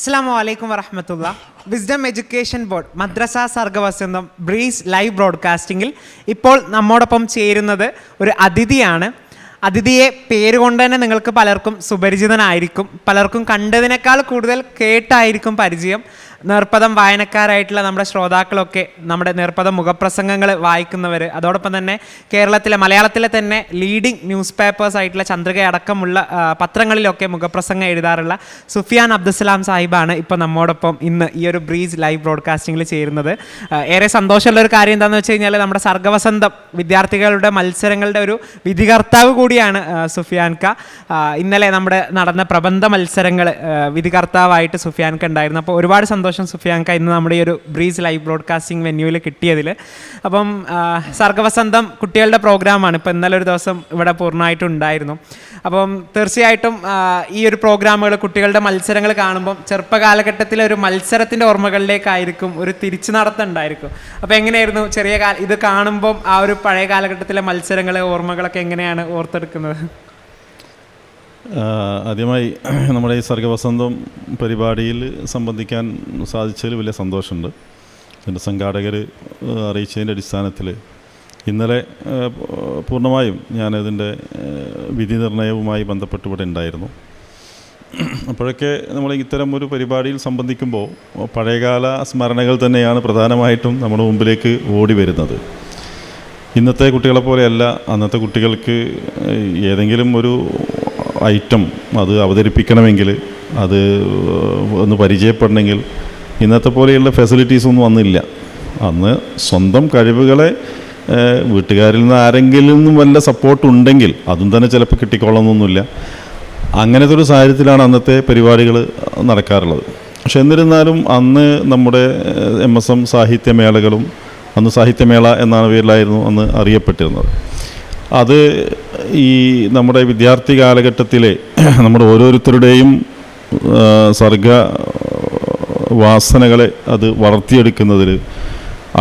അസ്സലാമു അലൈക്കും വറഹ്മത്തുള്ളാഹി. വിസ്ഡം എഡ്യൂക്കേഷൻ ബോർഡ് മദ്രസ സർഗവസന്തം ബ്രീസ് ലൈവ് ബ്രോഡ്കാസ്റ്റിങ്ങിൽ ഇപ്പോൾ നമ്മോടൊപ്പം ചേരുന്നത് ഒരു അതിഥിയാണ്. അതിഥിയെ പേരുകൊണ്ട് തന്നെ നിങ്ങൾക്ക് പലർക്കും സുപരിചിതനായിരിക്കും, പലർക്കും കണ്ടതിനേക്കാൾ കൂടുതൽ കേട്ടായിരിക്കും പരിചയം. നേർപ്പദം വായനക്കാരായിട്ടുള്ള നമ്മുടെ ശ്രോതാക്കളൊക്കെ നമ്മുടെ നേർപ്പദം മുഖപ്രസംഗങ്ങൾ വായിക്കുന്നവർ, അതോടൊപ്പം തന്നെ മലയാളത്തിലെ തന്നെ ലീഡിംഗ് ന്യൂസ് പേപ്പേഴ്സ് ആയിട്ടുള്ള ചന്ദ്രിക അടക്കമുള്ള പത്രങ്ങളിലൊക്കെ മുഖപ്രസംഗം എഴുതാറുള്ള സുഫിയാൻ അബ്ദുസ്സലാം സാഹിബാണ് ഇപ്പോൾ നമ്മോടൊപ്പം ഇന്ന് ഈ ഒരു ബ്രീസ് ലൈവ് ബ്രോഡ്കാസ്റ്റിങ്ങിൽ ചേരുന്നത്. ഏറെ സന്തോഷമുള്ള ഒരു കാര്യം എന്താണെന്ന് വെച്ച് കഴിഞ്ഞാൽ നമ്മുടെ സർഗവസന്തം വിദ്യാർത്ഥികളുടെ മത്സരങ്ങളുടെ ഒരു വിധികർത്താവ് കൂടിയാണ് സുഫിയാൻ ക. ഇന്നലെ നമ്മുടെ നടന്ന പ്രബന്ധ മത്സരങ്ങൾ വിധികർത്താവായിട്ട് സുഫിയാൻ ക ഉണ്ടായിരുന്നു. അപ്പോൾ ഒരുപാട് സന്തോഷം സുഫിയാൻ ക ഇന്ന് നമ്മുടെ ഈ ഒരു ബ്രീസ് ലൈവ് ബ്രോഡ്കാസ്റ്റിംഗ് വെന്യൂവിൽ കിട്ടിയതിൽ. അപ്പം സർഗവസന്തം കുട്ടികളുടെ പ്രോഗ്രാമാണ്, ഇപ്പോൾ ഇന്നലെ ഒരു ദിവസം ഇവിടെ പൂർണ്ണമായിട്ടുണ്ടായിരുന്നു. അപ്പം തീർച്ചയായിട്ടും ഈ ഒരു പ്രോഗ്രാമുകൾ, കുട്ടികളുടെ മത്സരങ്ങൾ കാണുമ്പം ചെറുപ്പകാലഘട്ടത്തിലെ ഒരു മത്സരത്തിൻ്റെ ഓർമ്മകളിലേക്കായിരിക്കും ഒരു തിരിച്ചു നടത്തുണ്ടായിരിക്കും. അപ്പോൾ എങ്ങനെയായിരുന്നു ഇത് കാണുമ്പം ആ ഒരു പഴയ കാലഘട്ടത്തിലെ മത്സരങ്ങൾ, ഓർമ്മകളൊക്കെ എങ്ങനെയാണ് ഓർത്തെടുക്കുന്നത്? ആദ്യമായി നമ്മുടെ ഈ സർഗവസന്തം പരിപാടിയിൽ സംബന്ധിക്കാൻ സാധിച്ചതിൽ വലിയ സന്തോഷമുണ്ട്. ഇതിൻ്റെ സംഘാടകർ അറിയിച്ചതിൻ്റെ അടിസ്ഥാനത്തിൽ ഇന്നലെ പൂർണ്ണമായും ഞാനതിൻ്റെ വിധി നിർണയവുമായി ബന്ധപ്പെട്ട് ഇവിടെ ഉണ്ടായിരുന്നു. അപ്പോഴൊക്കെ നമ്മൾ ഇത്തരം ഒരു പരിപാടിയിൽ സംബന്ധിക്കുമ്പോൾ പഴയകാല സ്മരണകൾ തന്നെയാണ് പ്രധാനമായിട്ടും നമ്മുടെ മുമ്പിലേക്ക് ഓടി വരുന്നത്. ഇന്നത്തെ കുട്ടികളെ പോലെയല്ല അന്നത്തെ കുട്ടികൾക്ക് ഏതെങ്കിലും ഒരു ഐറ്റം അത് അവതരിപ്പിക്കണമെങ്കിൽ, അത് ഒന്ന് പരിചയപ്പെടണമെങ്കിൽ ഇന്നത്തെ പോലെയുള്ള ഫെസിലിറ്റീസൊന്നും അന്നില്ല. അന്ന് സ്വന്തം കഴിവുകളെ വീട്ടുകാരിൽ നിന്ന് ആരെങ്കിലും നിന്നും വല്ല സപ്പോർട്ട് ഉണ്ടെങ്കിൽ അതും തന്നെ ചിലപ്പോൾ കിട്ടിക്കൊള്ളണമെന്നൊന്നുമില്ല. അങ്ങനത്തെ ഒരു സാഹചര്യത്തിലാണ് അന്നത്തെ പരിപാടികൾ നടക്കാറുള്ളത്. പക്ഷെ എന്നിരുന്നാലും അന്ന് നമ്മുടെ MSM സാഹിത്യമേളകളും, അന്ന് സാഹിത്യമേള എന്നാണ് പേരിലായിരുന്നു അന്ന് അറിയപ്പെട്ടിരുന്നത്. അത് ഈ നമ്മുടെ വിദ്യാർത്ഥി കാലഘട്ടത്തിലെ നമ്മുടെ ഓരോരുത്തരുടെയും സർഗ വാസനകളെ അത് വളർത്തിയെടുക്കുന്നതിൽ,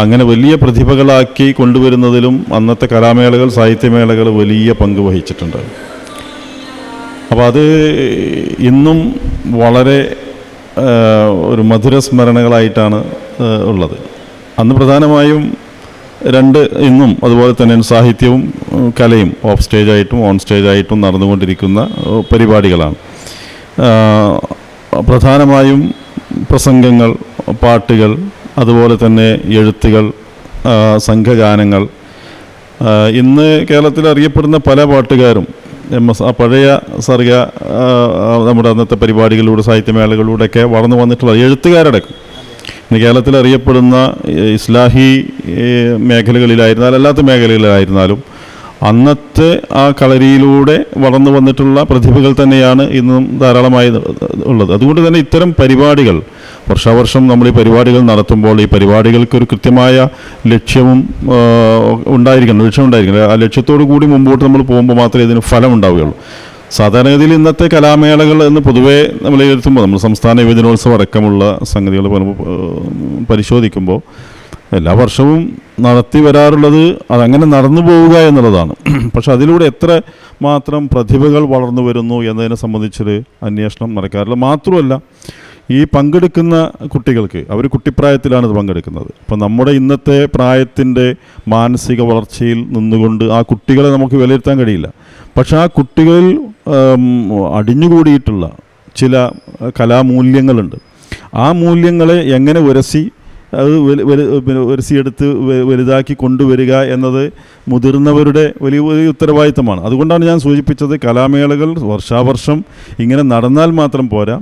അങ്ങനെ വലിയ പ്രതിഭകളാക്കി കൊണ്ടുവരുന്നതിലും അന്നത്തെ കലാമേളകൾ, സാഹിത്യമേളകൾ വലിയ പങ്ക് വഹിച്ചിട്ടുണ്ട്. അപ്പോൾ അത് ഇന്നും വളരെ ഒരു മധുര സ്മരണകളായിട്ടാണ് ഉള്ളത്. അന്ന് പ്രധാനമായും ഇന്നും അതുപോലെ തന്നെ സാഹിത്യവും കലയും ഓഫ് സ്റ്റേജായിട്ടും ഓൺ സ്റ്റേജായിട്ടും നടന്നുകൊണ്ടിരിക്കുന്ന പരിപാടികളാണ്. പ്രധാനമായും പ്രസംഗങ്ങൾ, പാട്ടുകൾ, അതുപോലെ തന്നെ എഴുത്തുകൾ, സംഘഗാനങ്ങൾ. ഇന്ന് കേരളത്തിൽ അറിയപ്പെടുന്ന പല പാട്ടുകാരും പഴയ സർഗ നമ്മുടെ അന്നത്തെ പരിപാടികളിലൂടെ, സാഹിത്യമേളകളിലൂടെയൊക്കെ വളർന്നു വന്നിട്ടുള്ള എഴുത്തുകാരടക്കം ഇന്ന് കേരളത്തിൽ അറിയപ്പെടുന്ന ഇസ്ലാഹി മേഖലകളിലായിരുന്നാലും അല്ലാത്ത മേഖലകളിലായിരുന്നാലും അന്നത്തെ ആ കളരിയിലൂടെ വളർന്നു വന്നിട്ടുള്ള പ്രതിഭകൾ തന്നെയാണ് ഇന്നും ധാരാളമായി ഉള്ളത്. അതുകൊണ്ട് തന്നെ ഇത്തരം പരിപാടികൾ വർഷാവർഷം നമ്മൾ ഈ പരിപാടികൾ നടത്തുമ്പോൾ ഈ പരിപാടികൾക്കൊരു കൃത്യമായ ലക്ഷ്യവും ഉണ്ടായിരിക്കണം. ആ ലക്ഷ്യത്തോടു കൂടി മുമ്പോട്ട് നമ്മൾ പോകുമ്പോൾ മാത്രമേ ഇതിന് ഫലം ഉണ്ടാവുകയുള്ളൂ. സാധാരണഗതിയിൽ ഇന്നത്തെ കലാമേളകൾ എന്ന് പൊതുവേ നമ്മൾ എഴുതുമ്പോൾ, നമ്മൾ സംസ്ഥാന യുവജനോത്സവം അടക്കമുള്ള സംഗതികൾ പരിശോധിക്കുമ്പോൾ എല്ലാ വർഷവും നടത്തി വരാറുള്ളത് അതങ്ങനെ നടന്നു പോവുക എന്നുള്ളതാണ്. പക്ഷെ അതിലൂടെ എത്ര മാത്രം പ്രതിഭകൾ വളർന്നു വരുന്നു എന്നതിനെ സംബന്ധിച്ചൊരു അന്വേഷണം നടക്കാറില്ല. മാത്രമല്ല, ഈ പങ്കെടുക്കുന്ന കുട്ടികൾക്ക് അവർ കുട്ടിപ്രായത്തിലാണ് ഇത് പങ്കെടുക്കുന്നത്. അപ്പം നമ്മുടെ ഇന്നത്തെ പ്രായത്തിൻ്റെ മാനസിക വളർച്ചയിൽ നിന്നുകൊണ്ട് ആ കുട്ടികളെ നമുക്ക് വിലയിരുത്താൻ കഴിയില്ല. പക്ഷെ ആ കുട്ടികളിൽ അടിഞ്ഞുകൂടിയിട്ടുള്ള ചില കലാമൂല്യങ്ങളുണ്ട്. ആ മൂല്യങ്ങളെ എങ്ങനെ അത് ഉരസിയെടുത്ത് വലുതാക്കി കൊണ്ടുവരിക എന്നത് മുതിർന്നവരുടെ വലിയ ഉത്തരവാദിത്തമാണ്. അതുകൊണ്ടാണ് ഞാൻ സൂചിപ്പിച്ചത്, കലാമേളകൾ വർഷാവർഷം ഇങ്ങനെ നടന്നാൽ മാത്രം പോരാ,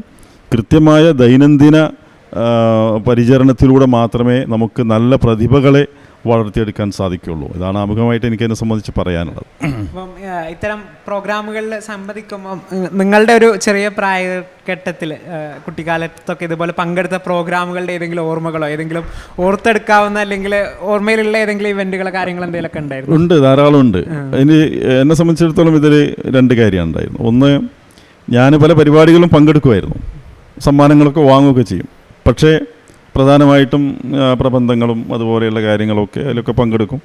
കൃത്യമായ ദൈനംദിന പരിചരണത്തിലൂടെ മാത്രമേ നമുക്ക് നല്ല പ്രതിഭകളെ വളർത്തിയെടുക്കാൻ സാധിക്കുള്ളൂ. ഇതാണ് ആമുഖമായിട്ട് എനിക്കതിനെ സംബന്ധിച്ച് പറയാനുള്ളത്. അപ്പം ഇത്തരം പ്രോഗ്രാമുകളിൽ സംബന്ധിക്കുമ്പം നിങ്ങളുടെ ഒരു ചെറിയ പ്രായഘട്ടത്തിൽ, കുട്ടിക്കാലത്തൊക്കെ ഇതുപോലെ പങ്കെടുത്ത പ്രോഗ്രാമുകളുടെ ഏതെങ്കിലും ഓർമ്മകളോ, ഏതെങ്കിലും ഓർത്തെടുക്കാവുന്ന അല്ലെങ്കിൽ ഓർമ്മയിലുള്ള ഏതെങ്കിലും ഇവൻറ്റുകളോ കാര്യങ്ങൾ എന്തെങ്കിലുമൊക്കെ ഉണ്ടായിരുന്നു? ഉണ്ട്, ധാരാളം ഉണ്ട്. എന്നെ സംബന്ധിച്ചിടത്തോളം ഇതിൽ രണ്ട് കാര്യമാണ് ഉണ്ടായിരുന്നു. ഒന്ന്, ഞാൻ പല പരിപാടികളും പങ്കെടുക്കുമായിരുന്നു, സമ്മാനങ്ങളൊക്കെ വാങ്ങുകയൊക്കെ ചെയ്യും. പക്ഷേ പ്രധാനമായിട്ടും പ്രബന്ധങ്ങളും അതുപോലെയുള്ള കാര്യങ്ങളൊക്കെ അതിലൊക്കെ പങ്കെടുക്കും.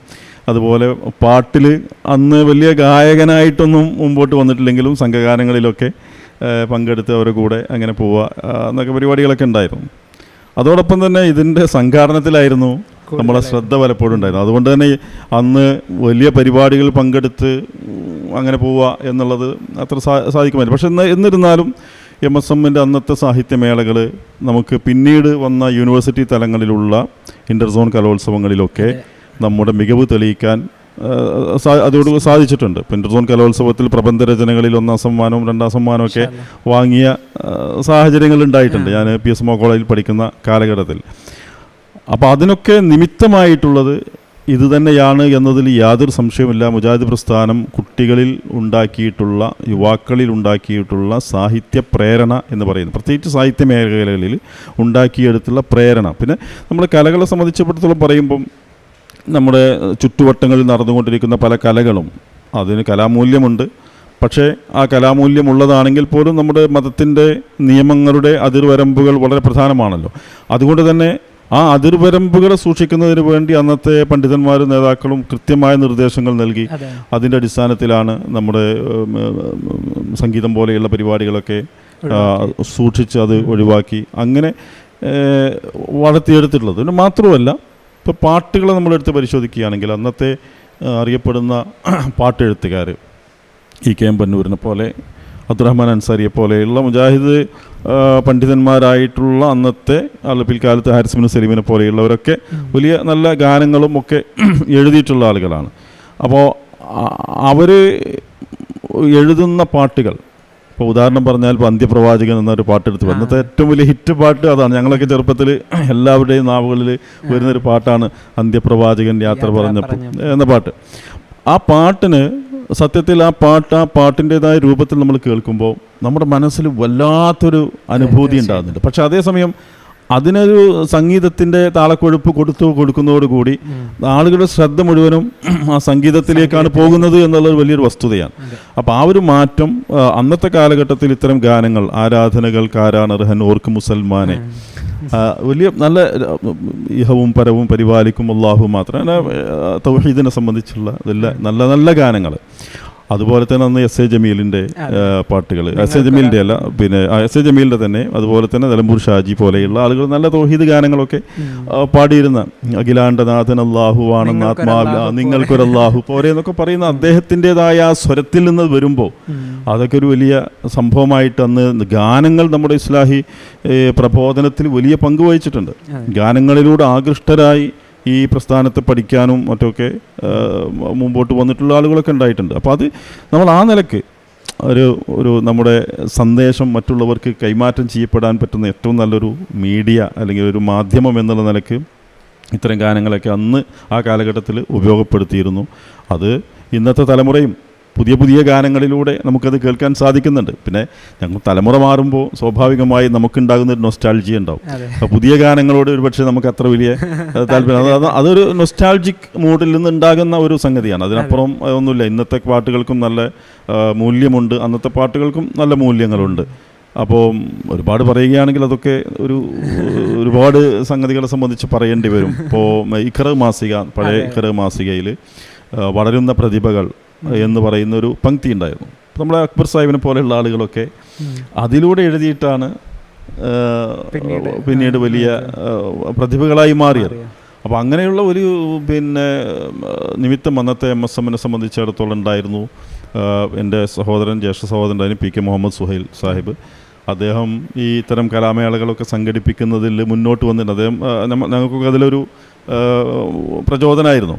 അതുപോലെ പാട്ടിൽ അന്ന് വലിയ ഗായകനായിട്ടൊന്നും മുമ്പോട്ട് വന്നിട്ടില്ലെങ്കിലും സംഘഗാനങ്ങളിലൊക്കെ പങ്കെടുത്ത് അവരുടെ കൂടെ അങ്ങനെ പോവുക എന്നൊക്കെ പരിപാടികളൊക്കെ ഉണ്ടായിരുന്നു. അതോടൊപ്പം തന്നെ ഇതിൻ്റെ സംഘാടനത്തിലായിരുന്നു നമ്മളെ ശ്രദ്ധ പലപ്പോഴും ഉണ്ടായിരുന്നു. അതുകൊണ്ട് തന്നെ അന്ന് വലിയ പരിപാടികൾ പങ്കെടുത്ത് അങ്ങനെ പോവുക എന്നുള്ളത് അത്ര സാധിക്കുമായിരുന്നു. പക്ഷെ എന്നിരുന്നാലും MSMൻ്റെ അന്നത്തെ സാഹിത്യമേളകൾ നമുക്ക് പിന്നീട് വന്ന യൂണിവേഴ്സിറ്റി തലങ്ങളിലുള്ള ഇൻ്റർസോൺ കലോത്സവങ്ങളിലൊക്കെ നമ്മുടെ മികവ് തെളിയിക്കാൻ അതോട് സാധിച്ചിട്ടുണ്ട്. ഇപ്പോൾ ഇൻ്റർസോൺ കലോത്സവത്തിൽ പ്രബന്ധരചനകളിൽ 1ാം സമ്മാനവും 2ാം സമ്മാനമൊക്കെ വാങ്ങിയ സാഹചര്യങ്ങൾ ഉണ്ടായിട്ടുണ്ട് ഞാൻ PSMO കോളേജിൽ പഠിക്കുന്ന കാലഘട്ടത്തിൽ. അപ്പോൾ അതിനൊക്കെ നിമിത്തമായിട്ടുള്ളത് ഇത് തന്നെയാണ് എന്നതിൽ യാതൊരു സംശയമില്ല. മുജാഹിദ് പ്രസ്ഥാനം കുട്ടികളിൽ ഉണ്ടാക്കിയിട്ടുള്ള, യുവാക്കളിൽ ഉണ്ടാക്കിയിട്ടുള്ള സാഹിത്യ പ്രേരണ എന്ന് പറയുന്നത്, പ്രത്യേകിച്ച് സാഹിത്യ മേഖലകളിൽ ഉണ്ടാക്കിയെടുത്തുള്ള പ്രേരണ. പിന്നെ നമ്മൾ കലകളെ സംബന്ധിച്ചിടത്തോളം പറയുമ്പം നമ്മുടെ ചുറ്റുവട്ടങ്ങളിൽ നടന്നുകൊണ്ടിരിക്കുന്ന പല കലകളും അതിന് കലാമൂല്യമുണ്ട്. പക്ഷേ ആ കലാമൂല്യമുള്ളതാണെങ്കിൽ പോലും നമ്മുടെ മതത്തിൻ്റെ നിയമങ്ങളുടെ അതിർവരമ്പുകൾ വളരെ പ്രധാനമാണല്ലോ. അതുകൊണ്ട് തന്നെ ആ അതിർവരമ്പുകളെ സൂക്ഷിക്കുന്നതിന് വേണ്ടി അന്നത്തെ പണ്ഡിതന്മാരും നേതാക്കളും കൃത്യമായ നിർദ്ദേശങ്ങൾ നൽകി. അതിൻ്റെ അടിസ്ഥാനത്തിലാണ് നമ്മുടെ സംഗീതം പോലെയുള്ള പരിപാടികളൊക്കെ സൂക്ഷിച്ച് അത് ഒഴിവാക്കി അങ്ങനെ വളർത്തിയെടുത്തിട്ടുള്ളത്. പിന്നെ മാത്രമല്ല ഇപ്പോൾ പാട്ടുകളെ നമ്മളെടുത്ത് പരിശോധിക്കുകയാണെങ്കിൽ അന്നത്തെ അറിയപ്പെടുന്ന പാട്ടെഴുത്തുകാർ EKM പന്നൂരിനെ പോലെ, അബ്ദുറഹ്മാൻ അൻസാരിയെ പോലെയുള്ള മുജാഹിദ് പണ്ഡിതന്മാരായിട്ടുള്ള അന്നത്തെ പിൽക്കാലത്ത് ഹാരിസ് ബിൻ സലീമിനെ പോലെയുള്ളവരൊക്കെ വലിയ നല്ല ഗാനങ്ങളും ഒക്കെ എഴുതിയിട്ടുള്ള ആളുകളാണ്. അപ്പോൾ അവർ എഴുതുന്ന പാട്ടുകൾ, ഇപ്പോൾ ഉദാഹരണം പറഞ്ഞാൽ ഇപ്പോൾ അന്ത്യപ്രവാചകൻ എന്നൊരു പാട്ടെടുത്ത് അന്നത്തെ ഏറ്റവും വലിയ ഹിറ്റ് പാട്ട് അതാണ്. ഞങ്ങളൊക്കെ ചെറുപ്പത്തിൽ എല്ലാവരുടെയും നാവുകളിൽ വരുന്നൊരു പാട്ടാണ് അന്ത്യപ്രവാചകൻ യാത്ര പറഞ്ഞപ്പോൾ എന്ന പാട്ട്. ആ പാട്ടിന് സത്യത്തിൽ ആ പാട്ടിൻ്റെതായ രൂപത്തിൽ നമ്മൾ കേൾക്കുമ്പോൾ നമ്മുടെ മനസ്സിൽ വല്ലാത്തൊരു അനുഭൂതി ഉണ്ടാകുന്നുണ്ട്. പക്ഷെ അതേസമയം അതിനൊരു സംഗീതത്തിൻ്റെ താളക്കൊഴുപ്പ് കൊടുക്കുന്നതോടുകൂടി ആളുകളുടെ ശ്രദ്ധ മുഴുവനും ആ സംഗീതത്തിലേക്കാണ് പോകുന്നത് എന്നുള്ളത് വലിയൊരു വസ്തുതയാണ്. അപ്പോൾ ആ ഒരു മാറ്റം അന്നത്തെ കാലഘട്ടത്തിൽ ഇത്തരം ഗാനങ്ങൾ, ആരാധനകൾക്കാരാണർഹൻ ഓർക്ക് മുസൽമാനെ, വലിയ നല്ല ഇഹവും പരവും പരിപാലിക്കും അല്ലാഹു മാത്രം, തൗഹീദിനെ സംബന്ധിച്ചുള്ള നല്ല നല്ല ഗാനങ്ങൾ. അതുപോലെ തന്നെ അന്ന് എസ് എ ജമീലിൻ്റെ പാട്ടുകൾ, എസ് എ ജമീലിൻ്റെ അല്ല പിന്നെ എസ് എ ജമീലിൻ്റെ തന്നെ, അതുപോലെ തന്നെ നിലമ്പൂർ ഷാജി പോലെയുള്ള ആളുകൾ നല്ല തൗഹീദ് ഗാനങ്ങളൊക്കെ പാടിയിരുന്ന, അഖിലാണ്ടനാഥൻ അല്ലാഹുവാണെന്ന് ആത്മാവിൽ നിങ്ങൾക്കൊരു അല്ലാഹു പോരെ എന്നൊക്കെ പറയുന്ന അദ്ദേഹത്തിൻ്റെതായ ആ സ്വരത്തിൽ നിന്ന് വരുമ്പോൾ അതൊക്കെ ഒരു വലിയ സംഭവമായിട്ട് അന്ന് ഗാനങ്ങൾ നമ്മുടെ ഇസ്ലാഹി പ്രബോധനത്തിൽ വലിയ പങ്ക് വഹിച്ചിട്ടുണ്ട്. ഗാനങ്ങളിലൂടെ ആകൃഷ്ടരായി ഈ പ്രസ്ഥാനത്തെ പഠിക്കാനും മറ്റൊക്കെ മുമ്പോട്ട് വന്നിട്ടുള്ള ആളുകളൊക്കെ ഉണ്ടായിട്ടുണ്ട്. അപ്പോൾ അത് നമ്മൾ ആ നിലക്ക് ഒരു നമ്മുടെ സന്ദേശം മറ്റുള്ളവർക്ക് കൈമാറ്റം ചെയ്യപ്പെടാൻ പറ്റുന്ന ഏറ്റവും നല്ലൊരു മീഡിയ അല്ലെങ്കിൽ ഒരു മാധ്യമം എന്നുള്ള നിലക്ക് ഇത്തരം ഗാനങ്ങളൊക്കെ അന്ന് ആ കാലഘട്ടത്തിൽ ഉപയോഗപ്പെടുത്തിയിരുന്നു. അത് ഇന്നത്തെ തലമുറയും പുതിയ ഗാനങ്ങളിലൂടെ നമുക്കത് കേൾക്കാൻ സാധിക്കുന്നുണ്ട്. പിന്നെ ഞങ്ങൾ തലമുറ മാറുമ്പോൾ സ്വാഭാവികമായി നമുക്കുണ്ടാകുന്ന ഒരു നൊസ്റ്റാൾജിയ ഉണ്ടാവും. അപ്പോൾ പുതിയ ഗാനങ്ങളോട് ഒരു പക്ഷേ നമുക്ക് അത്ര വലിയ താല്പര്യം, അതൊരു നൊസ്റ്റാൾജിക് മൂഡിൽ നിന്ന് ഉണ്ടാകുന്ന ഒരു സംഗതിയാണ്. അതിനപ്പുറം ഒന്നുമില്ല. ഇന്നത്തെ പാട്ടുകൾക്കും നല്ല മൂല്യമുണ്ട്, അന്നത്തെ പാട്ടുകൾക്കും നല്ല മൂല്യങ്ങളുണ്ട്. അപ്പോൾ ഒരുപാട് പറയുകയാണെങ്കിൽ അതൊക്കെ ഒരുപാട് സംഗതികളെ സംബന്ധിച്ച് പറയേണ്ടി വരും. ഇപ്പോൾ ഇഖ്റ മാസിക, പഴയ ഇഖ്റ മാസികയിൽ വളരുന്ന പ്രതിഭകൾ എന്ന് പറയുന്ന ഒരു പങ്ക്തി ഉണ്ടായിരുന്നു. നമ്മുടെ അക്ബർ സാഹിബിനെ പോലെയുള്ള ആളുകളൊക്കെ അതിലൂടെ എഴുതിയിട്ടാണ് പിന്നീട് വലിയ പ്രതിഭകളായി മാറിയത്. അപ്പോൾ അങ്ങനെയുള്ള ഒരു നിമിത്തം അന്നത്തെ MSMനെ സംബന്ധിച്ചിടത്തോളം ഉണ്ടായിരുന്നു. എൻ്റെ ജ്യേഷ്ഠ സഹോദരൻ PK മുഹമ്മദ് സുഹൈൽ സാഹിബ്, അദ്ദേഹം ഈ ഇത്തരം കലാമേളകളൊക്കെ സംഘടിപ്പിക്കുന്നതിൽ മുന്നോട്ട് വന്നിട്ടുണ്ട്. അദ്ദേഹം ഞങ്ങൾക്കൊക്കെ അതിലൊരു പ്രചോദനമായിരുന്നു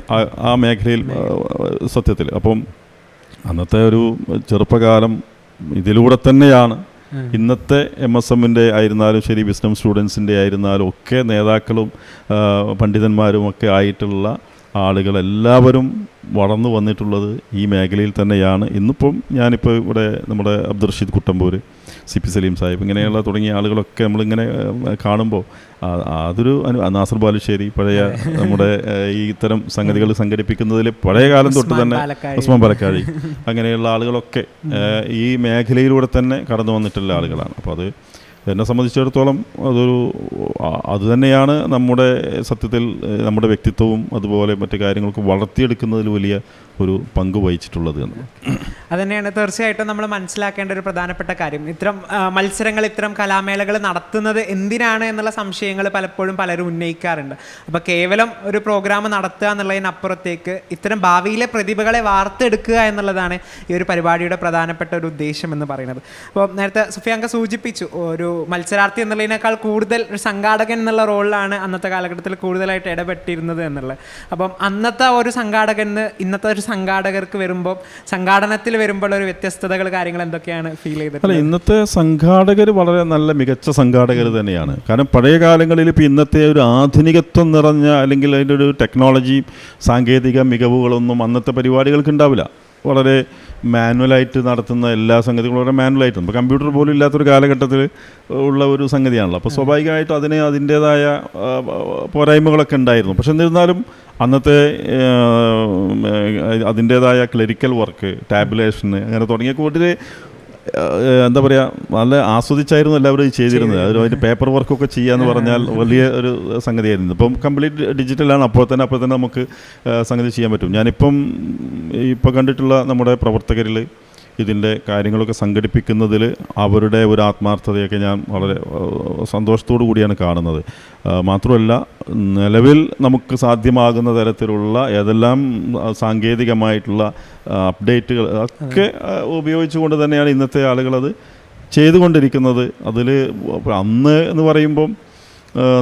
ആ മേഖലയിൽ സത്യത്തിൽ. അപ്പം അന്നത്തെ ഒരു ചെറുപ്പകാലം ഇതിലൂടെ തന്നെയാണ് ഇന്നത്തെ MSMൻ്റെ ആയിരുന്നാലും ശരി, വിസ്ഡം സ്റ്റുഡൻസിൻ്റെ ആയിരുന്നാലും ഒക്കെ നേതാക്കളും പണ്ഡിതന്മാരും ഒക്കെ ആയിട്ടുള്ള ആളുകളെല്ലാവരും വളർന്നു വന്നിട്ടുള്ളത് ഈ മേഖലയിൽ തന്നെയാണ്. ഇന്നിപ്പം ഞാനിപ്പോൾ ഇവിടെ നമ്മുടെ അബ്ദുൾ റഷീദ് കുട്ടമ്പൂർ, CP സലീം സാഹിബ്, ഇങ്ങനെയുള്ള തുടങ്ങിയ ആളുകളൊക്കെ നമ്മളിങ്ങനെ കാണുമ്പോൾ അതൊരു നാസർ ബാലുശ്ശേരി, പഴയ നമ്മുടെ ഈ ഇത്തരം സംഗതികൾ സംഘടിപ്പിക്കുന്നതിൽ പഴയ കാലം തൊട്ട് തന്നെ ഉസ്മാൻ പാലക്കാഴി, അങ്ങനെയുള്ള ആളുകളൊക്കെ ഈ മേഖലയിലൂടെ തന്നെ കടന്നു വന്നിട്ടുള്ള ആളുകളാണ്. അപ്പോൾ അത് എന്നെ സംബന്ധിച്ചിടത്തോളം അത് തന്നെയാണ് നമ്മുടെ സത്യത്തിൽ നമ്മുടെ വ്യക്തിത്വവും അതുപോലെ മറ്റു കാര്യങ്ങൾക്ക് വളർത്തിയെടുക്കുന്നതിൽ വലിയ ഒരു പങ്ക് വഹിച്ചിട്ടുള്ളത് എന്ന്. അതുതന്നെയാണ് തീർച്ചയായിട്ടും നമ്മൾ മനസ്സിലാക്കേണ്ട ഒരു പ്രധാനപ്പെട്ട കാര്യം. ഇത്തരം മത്സരങ്ങൾ, ഇത്തരം കലാമേളകൾ നടത്തുന്നത് എന്തിനാണ് എന്നുള്ള സംശയങ്ങൾ പലപ്പോഴും പലരും ഉന്നയിക്കാറുണ്ട്. അപ്പോൾ കേവലം ഒരു പ്രോഗ്രാം നടത്തുക എന്നുള്ളതിനപ്പുറത്തേക്ക് ഇത്തരം ഭാവിയിലെ പ്രതിഭകളെ വാർത്തെടുക്കുക എന്നുള്ളതാണ് ഈ ഒരു പരിപാടിയുടെ പ്രധാനപ്പെട്ട ഒരു ഉദ്ദേശം എന്ന് പറയുന്നത്. അപ്പോൾ നേരത്തെ സുഫിയാങ്ക സൂചിപ്പിച്ചു, ഒരു മത്സരാർത്ഥി എന്നുള്ളതിനേക്കാൾ കൂടുതൽ ഒരു സംഘാടകൻ എന്നുള്ള റോളിലാണ് അന്നത്തെ കാലഘട്ടത്തിൽ കൂടുതലായിട്ട് ഇടപെട്ടിരുന്നത് എന്നുള്ളത്. അപ്പം അന്നത്തെ ഒരു സംഘാടകന് ഇന്നത്തെ ഒരു സംഘാടകർക്ക് വരുമ്പോൾ, സംഘാടനത്തിൽ വരുമ്പോൾ ഒരു വ്യത്യസ്തതകൾ, കാര്യങ്ങൾ എന്തൊക്കെയാണ് ഫീൽ ചെയ്തത്? അല്ല, ഇന്നത്തെ സംഘാടകർ വളരെ നല്ല മികച്ച സംഘാടകർ തന്നെയാണ്. കാരണം പഴയ കാലങ്ങളിൽ ഇപ്പോൾ ഇന്നത്തെ ഒരു ആധുനികത്വം നിറഞ്ഞ അല്ലെങ്കിൽ അതിൻ്റെ ഒരു ടെക്നോളജി, സാങ്കേതിക മികവുകളൊന്നും അന്നത്തെ പരിപാടികൾക്ക് ഉണ്ടാവില്ല. വളരെ മാനുവലായിട്ട് നടത്തുന്ന എല്ലാ സംഗതികളും വളരെ മാനുവലായിട്ട്, ഇപ്പോൾ കമ്പ്യൂട്ടർ പോലും ഇല്ലാത്തൊരു കാലഘട്ടത്തിൽ ഉള്ള ഒരു സംഗതിയാണല്ലോ. അപ്പോൾ സ്വാഭാവികമായിട്ടും അതിൻ്റേതായ പോരായ്മകളൊക്കെ ഉണ്ടായിരുന്നു. പക്ഷെ എന്നിരുന്നാലും അന്നത്തെ അതിൻ്റേതായ ക്ലറിക്കൽ വർക്ക്, ടാബുലേഷന് അങ്ങനെ തുടങ്ങിയ കൂടുതൽ എന്താ പറയുക, നല്ല ആസ്വദിച്ചായിരുന്നു എല്ലാവരും ചെയ്തിരുന്നത്. അതിൻ്റെ പേപ്പർ വർക്കൊക്കെ ചെയ്യാന്ന് പറഞ്ഞാൽ വലിയ ഒരു സംഗതിയായിരുന്നു. ഇപ്പം കംപ്ലീറ്റ് ഡിജിറ്റലാണ്. അപ്പോൾ തന്നെ നമുക്ക് സംഗതി ചെയ്യാൻ പറ്റും. ഞാനിപ്പം കണ്ടിട്ടുള്ള നമ്മുടെ പ്രവർത്തകരിൽ ഇതിൻ്റെ കാര്യങ്ങളൊക്കെ സംഘടിപ്പിക്കുന്നതിൽ അവരുടെ ഒരു ആത്മാർത്ഥതയൊക്കെ ഞാൻ വളരെ സന്തോഷത്തോടു കൂടിയാണ് കാണുന്നത്. മാത്രമല്ല, നിലവിൽ നമുക്ക് സാധ്യമാകുന്ന തരത്തിലുള്ള ഏതെല്ലാം സാങ്കേതികമായിട്ടുള്ള അപ്ഡേറ്റുകൾ ഒക്കെ ഉപയോഗിച്ചുകൊണ്ട് തന്നെയാണ് ഇന്നത്തെ ആളുകളത് ചെയ്തുകൊണ്ടിരിക്കുന്നത്. അതിൽ അന്ന് എന്ന് പറയുമ്പം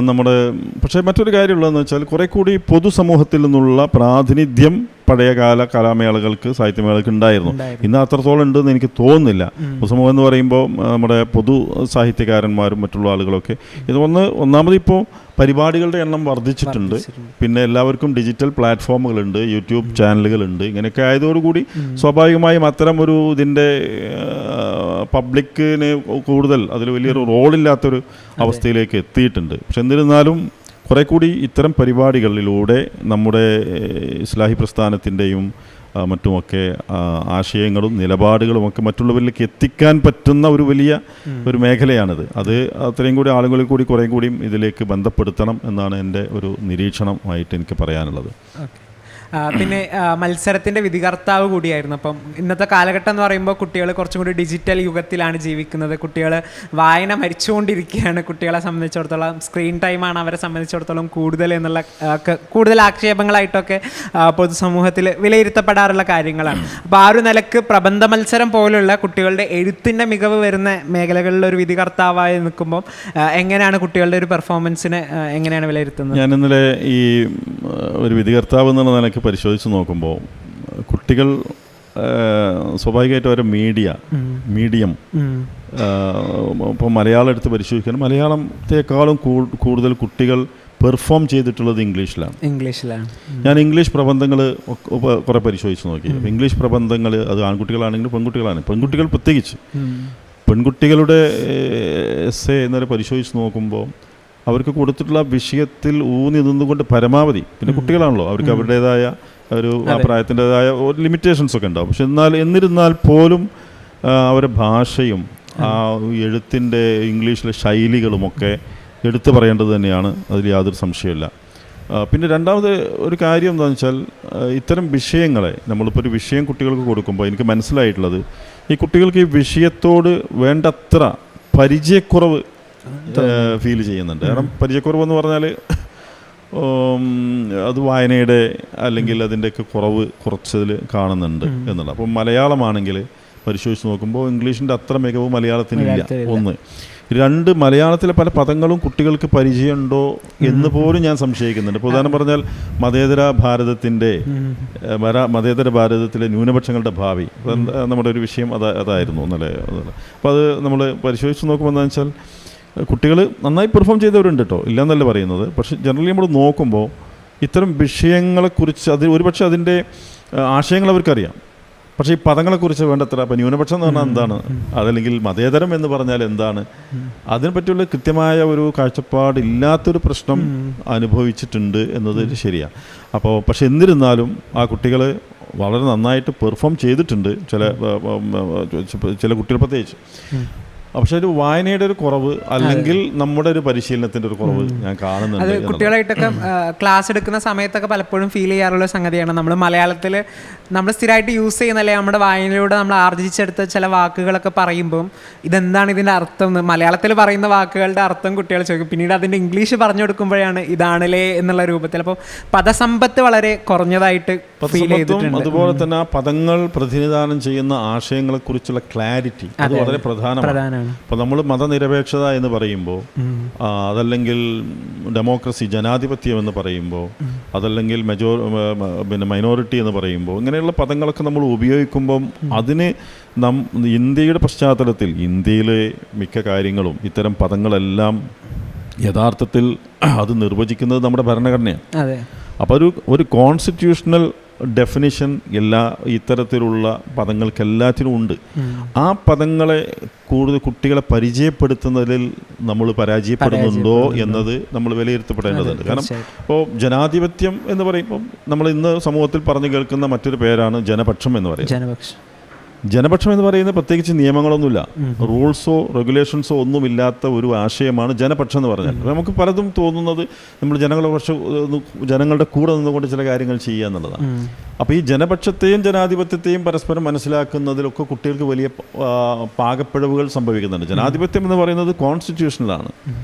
നമ്മുടെ പക്ഷേ മറ്റൊരു കാര്യമുള്ളതെന്ന് വെച്ചാൽ കുറേ കൂടി പൊതുസമൂഹത്തിൽ നിന്നുള്ള പ്രാതിനിധ്യം പഴയകാല കലാമേളകൾക്ക്, സാഹിത്യമേളകൾക്ക് ഉണ്ടായിരുന്നു. ഇന്ന് അത്രത്തോളം ഉണ്ടെന്ന് എനിക്ക് തോന്നുന്നില്ല. പൊതുസമൂഹം എന്ന് പറയുമ്പോൾ നമ്മുടെ പൊതു സാഹിത്യകാരന്മാരും മറ്റുള്ള ആളുകളൊക്കെ ഒന്നാമത് ഇപ്പോൾ പരിപാടികളുടെ എണ്ണം വർദ്ധിച്ചിട്ടുണ്ട്. പിന്നെ എല്ലാവർക്കും ഡിജിറ്റൽ പ്ലാറ്റ്ഫോമുകളുണ്ട്, യൂട്യൂബ് ചാനലുകളുണ്ട്. ഇങ്ങനെയൊക്കെ ആയതോടുകൂടി സ്വാഭാവികമായും അത്തരം ഒരു ഇതിൻ്റെ പബ്ലിക്കിന് കൂടുതൽ അതിൽ വലിയൊരു റോളില്ലാത്തൊരു അവസ്ഥയിലേക്ക് എത്തിയിട്ടുണ്ട്. പക്ഷെ എന്നിരുന്നാലും കുറേ കൂടി ഇത്തരം പരിപാടികളിലൂടെ നമ്മുടെ ഇസ്ലാഹി പ്രസ്ഥാനത്തിൻ്റെയും മറ്റുമൊക്കെ ആശയങ്ങളും നിലപാടുകളുമൊക്കെ മറ്റുള്ളവരിലേക്ക് എത്തിക്കാൻ പറ്റുന്ന ഒരു വലിയ ഒരു മേഖലയാണിത്. അത് അത്രയും കൂടി ആളുകളിൽ കൂടി കുറേ കൂടിയും ഇതിലേക്ക് ബന്ധപ്പെടുത്തണം എന്നാണ് എൻ്റെ ഒരു നിരീക്ഷണമായിട്ട് എനിക്ക് പറയാനുള്ളത്. പിന്നെ മത്സരത്തിൻ്റെ വിധികർത്താവ് കൂടിയായിരുന്നു. അപ്പം ഇന്നത്തെ കാലഘട്ടം എന്ന് പറയുമ്പോൾ കുട്ടികൾ കുറച്ചും കൂടി ഡിജിറ്റൽ യുഗത്തിലാണ് ജീവിക്കുന്നത്. കുട്ടികൾ വായന മരിച്ചുകൊണ്ടിരിക്കുകയാണ്. കുട്ടികളെ സംബന്ധിച്ചിടത്തോളം സ്ക്രീൻ ടൈമാണ് അവരെ സംബന്ധിച്ചിടത്തോളം കൂടുതൽ എന്നുള്ള കൂടുതൽ ആക്ഷേപങ്ങളായിട്ടൊക്കെ പൊതുസമൂഹത്തിൽ വിലയിരുത്തപ്പെടാറുള്ള കാര്യങ്ങളാണ്. അപ്പോൾ ആ ഒരു നിലക്ക് പ്രബന്ധ മത്സരം പോലുള്ള കുട്ടികളുടെ എഴുത്തിൻ്റെ മികവ് വരുന്ന മേഖലകളിൽ ഒരു വിധികർത്താവായി നിൽക്കുമ്പോൾ എങ്ങനെയാണ് കുട്ടികളുടെ ഒരു പെർഫോമൻസിനെ എങ്ങനെയാണ് വിലയിരുത്തുന്നത്? ഞാൻ ഇന്നലെ ഈ ഒരു വിധികർത്താവ് എന്നുള്ള നിലയ്ക്ക് പരിശോധിച്ച് നോക്കുമ്പോൾ കുട്ടികൾ സ്വാഭാവികമായിട്ടും അവരുടെ മീഡിയം ഇപ്പോൾ മലയാളം എടുത്ത് പരിശോധിക്കാൻ മലയാളത്തെക്കാളും കൂടുതൽ കുട്ടികൾ പെർഫോം ചെയ്തിട്ടുള്ളത് ഇംഗ്ലീഷിലാണ്. ഞാൻ ഇംഗ്ലീഷ് പ്രബന്ധങ്ങൾ കുറേ പരിശോധിച്ച് നോക്കി. ഇംഗ്ലീഷ് പ്രബന്ധങ്ങൾ അത് ആൺകുട്ടികളാണെങ്കിലും പെൺകുട്ടികൾ പ്രത്യേകിച്ച് പെൺകുട്ടികളുടെ എസ്സേ എന്നൊരു പരിശോധിച്ച് നോക്കുമ്പോൾ അവർക്ക് കൊടുത്തിട്ടുള്ള വിഷയത്തിൽ ഊന്നി നിന്നുകൊണ്ട് പരമാവധി, പിന്നെ കുട്ടികളാണല്ലോ, അവർക്ക് അവരുടേതായ ഒരു ആ പ്രായത്തിൻ്റെതായ ഒരു ലിമിറ്റേഷൻസൊക്കെ ഉണ്ടാവും. പക്ഷെ എന്നിരുന്നാൽ പോലും അവരുടെ ഭാഷയും ആ എഴുത്തിൻ്റെ ഇംഗ്ലീഷിലെ ശൈലികളുമൊക്കെ എടുത്തു പറയേണ്ടത് തന്നെയാണ്. അതിൽ യാതൊരു സംശയമില്ല. പിന്നെ രണ്ടാമത് ഒരു കാര്യം എന്താണെന്ന് വെച്ചാൽ, ഇത്തരം വിഷയങ്ങളെ നമ്മളിപ്പോൾ ഒരു വിഷയം കുട്ടികൾക്ക് കൊടുക്കുമ്പോൾ എനിക്ക് മനസ്സിലായിട്ടുള്ളത്, ഈ കുട്ടികൾക്ക് ഈ വിഷയത്തോട് വേണ്ടത്ര പരിചയക്കുറവ് ഫീൽ ചെയ്യുന്നുണ്ട്. കാരണം പരിചയക്കുറവെന്ന് പറഞ്ഞാൽ അത് വായനയുടെ അല്ലെങ്കിൽ അതിൻ്റെയൊക്കെ കുറച്ചതിൽ കാണുന്നുണ്ട് എന്നുള്ളത്. അപ്പം മലയാളമാണെങ്കിൽ പരിശോധിച്ച് നോക്കുമ്പോൾ ഇംഗ്ലീഷിൻ്റെ അത്ര മികവ് മലയാളത്തിനില്ല. ഒന്ന്. രണ്ട്, മലയാളത്തിലെ പല പദങ്ങളും കുട്ടികൾക്ക് പരിചയമുണ്ടോ എന്ന് പോലും ഞാൻ സംശയിക്കുന്നുണ്ട്. ഇപ്പോൾ ഉദാഹരണം പറഞ്ഞാൽ മതേതര ഭാരതത്തിലെ ന്യൂനപക്ഷങ്ങളുടെ ഭാവി നമ്മുടെ ഒരു വിഷയം അതായിരുന്നു ഇന്നലെ. അപ്പോൾ അത് നമ്മൾ പരിശോധിച്ച് നോക്കുമ്പോൾ എന്താണെന്ന് വെച്ചാൽ കുട്ടികൾ നന്നായി പെർഫോം ചെയ്തവരുണ്ട് കേട്ടോ, ഇല്ലയെന്നല്ല പറയുന്നത്. പക്ഷേ ജനറലി നമ്മൾ നോക്കുമ്പോൾ ഇത്തരം വിഷയങ്ങളെക്കുറിച്ച് ഒരുപക്ഷെ അതിൻ്റെ ആശയങ്ങൾ അവർക്കറിയാം, പക്ഷേ ഈ പദങ്ങളെക്കുറിച്ച് വേണ്ടത്ര, അപ്പോൾ ന്യൂനപക്ഷം എന്ന് പറഞ്ഞാൽ എന്താണ്, അതല്ലെങ്കിൽ മതേതരം എന്ന് പറഞ്ഞാൽ എന്താണ്, അതിനെപ്പറ്റിയുള്ള കൃത്യമായ ഒരു കാഴ്ചപ്പാടില്ലാത്തൊരു പ്രശ്നം അനുഭവിച്ചിട്ടുണ്ട് എന്നത് ശരിയാണ്. അപ്പോൾ പക്ഷെ എന്നിരുന്നാലും ആ കുട്ടികൾ വളരെ നന്നായിട്ട് പെർഫോം ചെയ്തിട്ടുണ്ട്. ചില കുട്ടികൾ പ്രത്യേകിച്ച് പക്ഷെ ഒരു വായനയുടെ ഒരു കുറവ് അല്ലെങ്കിൽ നമ്മുടെ ഒരു പരിശീലനത്തിന്റെ ഒരു കുറവ് ഞാൻ കാണുന്നുണ്ട്. അത് കുട്ടികളായിട്ടൊക്കെ ക്ലാസ് എടുക്കുന്ന സമയത്തൊക്കെ പലപ്പോഴും ഫീൽ ചെയ്യാറുള്ള സംഗതിയാണ്. നമ്മൾ മലയാളത്തിൽ നമ്മൾ സ്ഥിരമായിട്ട് യൂസ് ചെയ്യുന്നല്ലേ നമ്മുടെ വായനയിലൂടെ നമ്മൾ ആർജിച്ചെടുത്ത ചില വാക്കുകളൊക്കെ പറയുമ്പം ഇതെന്താണ് ഇതിൻ്റെ അർത്ഥം എന്ന് മലയാളത്തിൽ പറയുന്ന വാക്കുകളുടെ അർത്ഥം കുട്ടികൾ ചോദിക്കും. പിന്നീട് അതിൻ്റെ ഇംഗ്ലീഷ് പറഞ്ഞു കൊടുക്കുമ്പോഴാണ് ഇതാണല്ലേ എന്നുള്ള രൂപത്തിൽ. അപ്പോൾ പദസമ്പത്ത് വളരെ കുറഞ്ഞതായിട്ട് ഫീൽ ചെയ്തിട്ടുണ്ട്. അതുപോലെ തന്നെ ആ പദങ്ങൾ പ്രതിനിധാനം ചെയ്യുന്ന ആശയങ്ങളെക്കുറിച്ചുള്ള ക്ലാരിറ്റി അത് വളരെ പ്രധാനമാണ്. അപ്പോൾ നമ്മൾ മതനിരപേക്ഷത എന്ന് പറയുമ്പോൾ, അതല്ലെങ്കിൽ ഡെമോക്രസി ജനാധിപത്യം എന്ന് പറയുമ്പോൾ, അതല്ലെങ്കിൽ മൈനോറിറ്റി എന്ന് പറയുമ്പോൾ, ഇങ്ങനെയുള്ള പദങ്ങളൊക്കെ നമ്മൾ ഉപയോഗിക്കുമ്പം അതിന് ഇന്ത്യയുടെ പശ്ചാത്തലത്തിൽ ഇന്ത്യയിലെ മിക്ക കാര്യങ്ങളും ഇത്തരം പദങ്ങളെല്ലാം യഥാർത്ഥത്തിൽ അത് നിർവചിക്കുന്നത് നമ്മുടെ ഭരണഘടനയാണ്. അപ്പോൾ ഒരു കോൺസ്റ്റിറ്റ്യൂഷണൽ ഡെഫിനിഷൻ എല്ലാ ഇത്തരത്തിലുള്ള പദങ്ങൾക്കെല്ലാത്തിനും ഉണ്ട്. ആ പദങ്ങളെ കൂടുതൽ കുട്ടികളെ പരിചയപ്പെടുത്തുന്നതിൽ നമ്മൾ പരാജയപ്പെടുന്നുണ്ടോ എന്നത് നമ്മൾ വിലയിരുത്തപ്പെടേണ്ടതുണ്ട്. കാരണം ഇപ്പോൾ ജനാധിപത്യം എന്ന് പറയുമ്പോൾ നമ്മൾ ഇന്ന് സമൂഹത്തിൽ പറഞ്ഞു കേൾക്കുന്ന മറ്റൊരു പേരാണ് ജനപക്ഷം എന്ന് പറയുന്നത്. ജനപക്ഷം എന്ന് പറയുന്നത് പ്രത്യേകിച്ച് നിയമങ്ങളൊന്നുമില്ല, റൂൾസോ റെഗുലേഷൻസോ ഒന്നുമില്ലാത്ത ഒരു ആശയമാണ് ജനപക്ഷം എന്ന് പറഞ്ഞാൽ. നമുക്ക് പലതും തോന്നുന്നത് നമ്മൾ ജനങ്ങളുടെ കൂടെ നിന്നുകൊണ്ട് ചില കാര്യങ്ങൾ ചെയ്യുക എന്നുള്ളതാണ്. അപ്പോൾ ഈ ജനപക്ഷത്തെയും ജനാധിപത്യത്തെയും പരസ്പരം മനസ്സിലാക്കുന്നതിലൊക്കെ കുട്ടികൾക്ക് വലിയ പാകപ്പിഴവുകൾ സംഭവിക്കുന്നുണ്ട്. ജനാധിപത്യം എന്ന് പറയുന്നത് കോൺസ്റ്റിറ്റ്യൂഷനിലാണ്.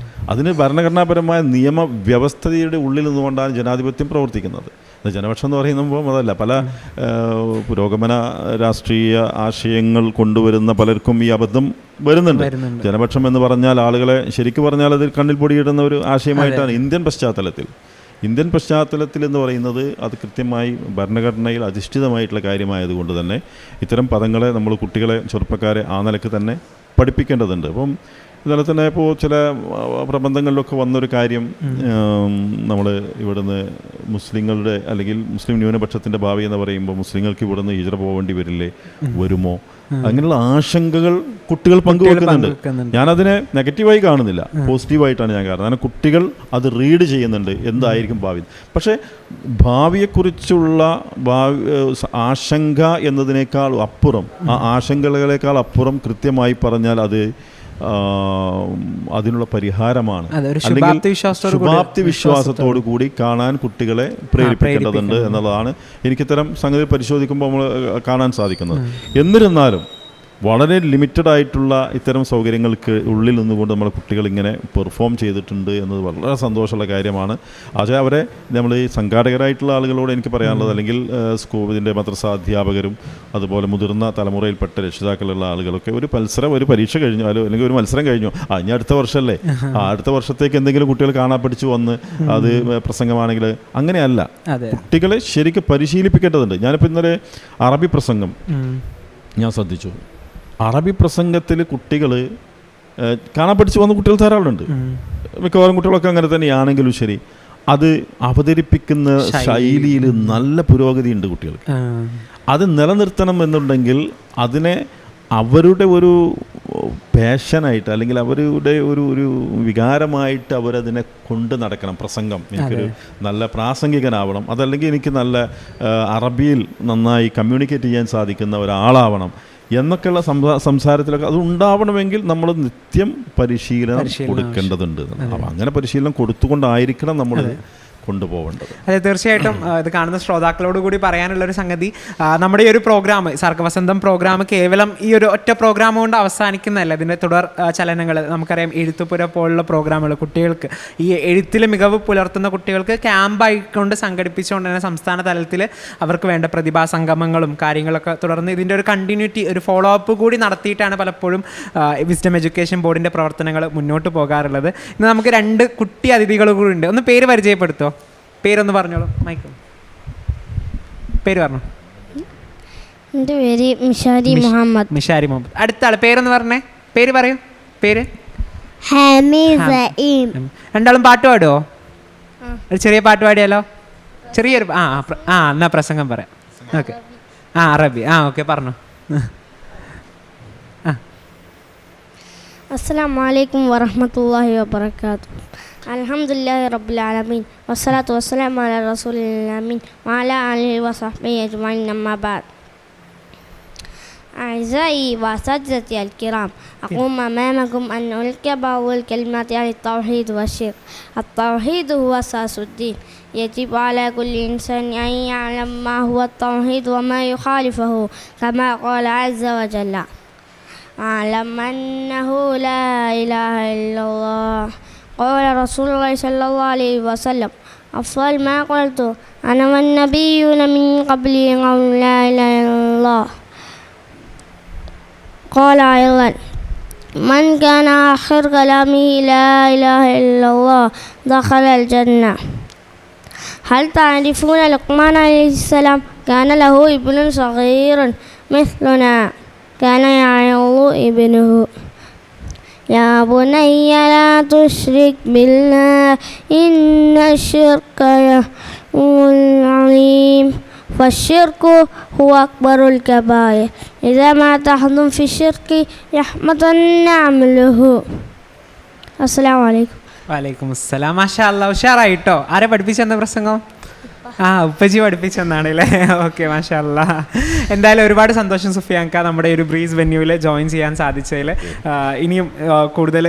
അതിന് ഭരണഘടനാപരമായ നിയമവ്യവസ്ഥയുടെ ഉള്ളിൽ നിന്നുകൊണ്ടാണ് ജനാധിപത്യം പ്രവർത്തിക്കുന്നത്. ജനപക്ഷം എന്ന് പറയുമ്പോൾ അതല്ല, പല പുരോഗമന രാഷ്ട്രീയ ആശയങ്ങൾ കൊണ്ടുവരുന്ന പലർക്കും ഈ അബദ്ധം വരുന്നുണ്ട്. ജനപക്ഷം എന്ന് പറഞ്ഞാൽ ആളുകളെ ശരിക്കും പറഞ്ഞാൽ അത് കണ്ണിൽ പൊടിയിടുന്ന ഒരു ആശയമായിട്ടാണ് ഇന്ത്യൻ പശ്ചാത്തലത്തിൽ എന്ന് പറയുന്നത്. അത് കൃത്യമായി ഭരണഘടനയിൽ അധിഷ്ഠിതമായിട്ടുള്ള കാര്യമായതുകൊണ്ട് തന്നെ ഇത്തരം പദങ്ങളെ നമ്മൾ കുട്ടികളെ, ചെറുപ്പക്കാരെ ആ നിലക്ക് തന്നെ പഠിപ്പിക്കേണ്ടതുണ്ട്. അപ്പം ഇതുപോലെ തന്നെ ഇപ്പോൾ ചില പ്രബന്ധങ്ങളിലൊക്കെ വന്നൊരു കാര്യം, നമ്മൾ ഇവിടുന്ന് മുസ്ലിങ്ങളുടെ അല്ലെങ്കിൽ മുസ്ലിം ന്യൂനപക്ഷത്തിൻ്റെ ഭാവി എന്ന് പറയുമ്പോൾ മുസ്ലിങ്ങൾക്ക് ഇവിടുന്ന് ഹിജ്റ പോകേണ്ടി വരുമോ, അങ്ങനെയുള്ള ആശങ്കകൾ കുട്ടികൾ പങ്കുവെക്കുന്നുണ്ട്. ഞാനതിനെ നെഗറ്റീവായി കാണുന്നില്ല, പോസിറ്റീവായിട്ടാണ് ഞാൻ കാണുന്നത്. കാരണം കുട്ടികൾ അത് റീഡ് ചെയ്യുന്നുണ്ട്, എന്തായിരിക്കും ഭാവി. പക്ഷേ ഭാവിയെക്കുറിച്ചുള്ള ആശങ്ക എന്നതിനേക്കാൾ അപ്പുറം, ആ ആശങ്കകളേക്കാൾ അപ്പുറം കൃത്യമായി പറഞ്ഞാൽ അത് അതിനുള്ള പരിഹാരമാണ്. അല്ലെങ്കിൽ ശുഭാപ്തി വിശ്വാസത്തോടു കൂടി കാണാൻ കുട്ടികളെ പ്രേരിപ്പിക്കേണ്ടതുണ്ട് എന്നുള്ളതാണ് എനിക്കിത്തരം സംഗതി പരിശോധിക്കുമ്പോൾ നമ്മൾ കാണാൻ സാധിക്കുന്നത്. എന്നിരുന്നാലും വളരെ ലിമിറ്റഡ് ആയിട്ടുള്ള ഇത്തരം സൗകര്യങ്ങൾക്ക് ഉള്ളിൽ നിന്നുകൊണ്ട് നമ്മുടെ കുട്ടികൾ ഇങ്ങനെ പെർഫോം ചെയ്തിട്ടുണ്ട് എന്നത് വളരെ സന്തോഷമുള്ള കാര്യമാണ്. അത് അവരെ നമ്മൾ ഈ സംഘാടകരായിട്ടുള്ള ആളുകളോട് എനിക്ക് പറയാനുള്ളത്, അല്ലെങ്കിൽ ഇതിൻ്റെ മദ്രസ അധ്യാപകരും അതുപോലെ മുതിർന്ന തലമുറയിൽപ്പെട്ട രക്ഷിതാക്കളുള്ള ആളുകളൊക്കെ ഒരു പരീക്ഷ കഴിഞ്ഞാലോ അല്ലെങ്കിൽ ഒരു മത്സരം കഴിഞ്ഞോ, ഇനി അടുത്ത വർഷമല്ലേ, അടുത്ത വർഷത്തേക്ക് എന്തെങ്കിലും കുട്ടികൾ കാണാപ്പിടിച്ച് വന്ന് അത് പ്രസംഗമാണെങ്കിൽ അങ്ങനെയല്ല. കുട്ടികളെ ശരിക്കും പരിശീലിപ്പിക്കേണ്ടതുണ്ട്. ഞാനിപ്പോൾ ഇന്നലെ അറബി പ്രസംഗം ഞാൻ ശ്രദ്ധിച്ചു. അറബി പ്രസംഗത്തിൽ കുട്ടികൾ കാണാൻ പഠിച്ച് വന്ന കുട്ടികൾ ധാരാളമുണ്ട്. മിക്കവാറും കുട്ടികളൊക്കെ അങ്ങനെ തന്നെയാണെങ്കിലും ശരി, അത് അവതരിപ്പിക്കുന്ന ശൈലിയിൽ നല്ല പുരോഗതിയുണ്ട് കുട്ടികൾക്ക്. അത് നിലനിർത്തണം എന്നുണ്ടെങ്കിൽ അതിനെ അവരുടെ ഒരു പാഷനായിട്ട് അല്ലെങ്കിൽ അവരുടെ ഒരു വികാരമായിട്ട് അവരതിനെ കൊണ്ട് നടക്കണം. പ്രസംഗം എനിക്കൊരു നല്ല പ്രാസംഗികനാവണം, അതല്ലെങ്കിൽ എനിക്ക് നല്ല അറബിയിൽ നന്നായി കമ്മ്യൂണിക്കേറ്റ് ചെയ്യാൻ സാധിക്കുന്ന ഒരാളാവണം എന്നൊക്കെയുള്ള സംസാരത്തിലൊക്കെ അത് ഉണ്ടാവണമെങ്കിൽ നമ്മൾ നിത്യം പരിശീലനം കൊടുക്കേണ്ടതുണ്ട്. അപ്പം അങ്ങനെ പരിശീലനം കൊടുത്തുകൊണ്ടായിരിക്കണം നമ്മൾ കൊണ്ടുപോകേണ്ടത്. അതെ, തീർച്ചയായിട്ടും ഇത് കാണുന്ന ശ്രോതാക്കളോട് കൂടി പറയാനുള്ളൊരു സംഗതി, നമ്മുടെ ഈ ഒരു പ്രോഗ്രാം, സർഗവസന്തം പ്രോഗ്രാം കേവലം ഈ ഒരു ഒറ്റ പ്രോഗ്രാം കൊണ്ട് അവസാനിക്കുന്നതല്ല. ഇതിൻ്റെ തുടർ ചലനങ്ങൾ നമുക്കറിയാം. എഴുത്തുപുര പോലുള്ള പ്രോഗ്രാമുകൾ കുട്ടികൾക്ക്, ഈ എഴുത്തിൽ മികവ് പുലർത്തുന്ന കുട്ടികൾക്ക് ക്യാമ്പായിക്കൊണ്ട് സംഘടിപ്പിച്ചുകൊണ്ട് തന്നെ സംസ്ഥാന തലത്തിൽ അവർക്ക് വേണ്ട പ്രതിഭാ സംഗമങ്ങളും കാര്യങ്ങളൊക്കെ തുടർന്ന് ഇതിൻ്റെ ഒരു കണ്ടിന്യൂറ്റി, ഒരു ഫോളോ അപ്പ് കൂടി നടത്തിയിട്ടാണ് പലപ്പോഴും വിസ്ഡം എഡ്യൂക്കേഷൻ ബോർഡിൻ്റെ പ്രവർത്തനങ്ങൾ മുന്നോട്ട് പോകാറുള്ളത്. ഇന്ന് നമുക്ക് 2 കുട്ടി അതിഥികൾ കൂടി ഉണ്ട്. ഒന്ന് പേര് പരിചയപ്പെടുത്തോ? പേരൊന്ന് പറഞ്ഞോളൂ. മൈക്ക് പേര് പറഞ്ഞു. എൻ്റെ പേര് മിഷാരി മുഹമ്മദ്. മിഷാരി മുഹമ്മദ്. അടുത്ത ആള് പേരൊന്ന് പറഞ്ഞേ. പേര് പറയൂ. പേര് രണ്ടാളും പാട്ട് പാടുമോ? ഒരു ചെറിയ പാട്ട് പാടിയാലോ? ചെറിയൊരു എന്നാ പ്രസംഗം പറയാം. ഓക്കെ. അറബി. ഓക്കെ, പറഞ്ഞു. അസ്സലാമു അലൈക്കും വറഹ്മത്തുള്ളാഹി വബറകാതുഹു. അൽഹംദുലില്ലാഹി റബ്ബിൽ ആലമീൻ വസ്സലാത്തു വസ്സലാമു അലാ റസൂലിൽ അമീൻ വഅലാ ആലിഹി വസഹ്ബിഹി അജ്മഈൻ. അമ്മാ ബഅദ്. أعزائي وأساتذتي الكرام، أقوم أمامكم أن ألقي بعض الكلمات عن التوحيد والشرك. التوحيد هو أساس الدين، يجب على كل إنسان أن يعلم ما هو التوحيد وما يخالفه، كما قال عز وجل: أعلم أنه لا إله إلا الله. قال رسول الله صلى الله عليه وسلم: أفضل ما قلت أنا والنبيون من قبلي قول لا إله إلا الله. قال أيضا: من كان آخر كلامه لا إله إلا الله دخل الجنة. هل تعرفون لقمان عليه السلام كان له ابن صغير مثلنا، كان يعظ ابنه: يا بني لا تشرك بالله إن الشرك لظلم عظيم. فالشرك هو أكبر الكبائر، إذا ما تحضن في الشرك يحمطن عمله. السلام عليكم. വലൈക്കും അസ്സലാം. മാഷാ അല്ലാ, ഉഷാറായിട്ടോ. ആരെ പഠിപ്പിച്ചെന്ന പ്രസംഗം? ഉപ്പജി പഠിപ്പിച്ചെന്നാണ് അല്ലേ? ഓക്കെ, മാഷാ അല്ലാ. എന്തായാലും ഒരുപാട് സന്തോഷം സുഫിയാൻക, നമ്മുടെ ഒരു ബ്രീസ് വെന്യൂവിൽ ജോയിൻ ചെയ്യാൻ സാധിച്ചതിൽ. ഇനിയും കൂടുതൽ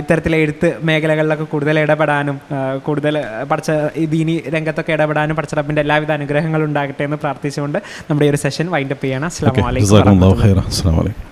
ഇത്തരത്തിലെ എഴുത്ത് മേഖലകളിലൊക്കെ കൂടുതൽ ഇടപെടാനും കൂടുതൽ ദീനി രംഗത്തൊക്കെ ഇടപെടാനും പടച്ചറബിൻ്റെ എല്ലാവിധ അനുഗ്രഹങ്ങളും ഉണ്ടാകട്ടെ എന്ന് പ്രാർത്ഥിച്ചുകൊണ്ട് നമ്മുടെ ഈ ഒരു സെഷൻ വൈൻഡപ്പ് ചെയ്യണം. അസ്സലാമു അലൈക്കും.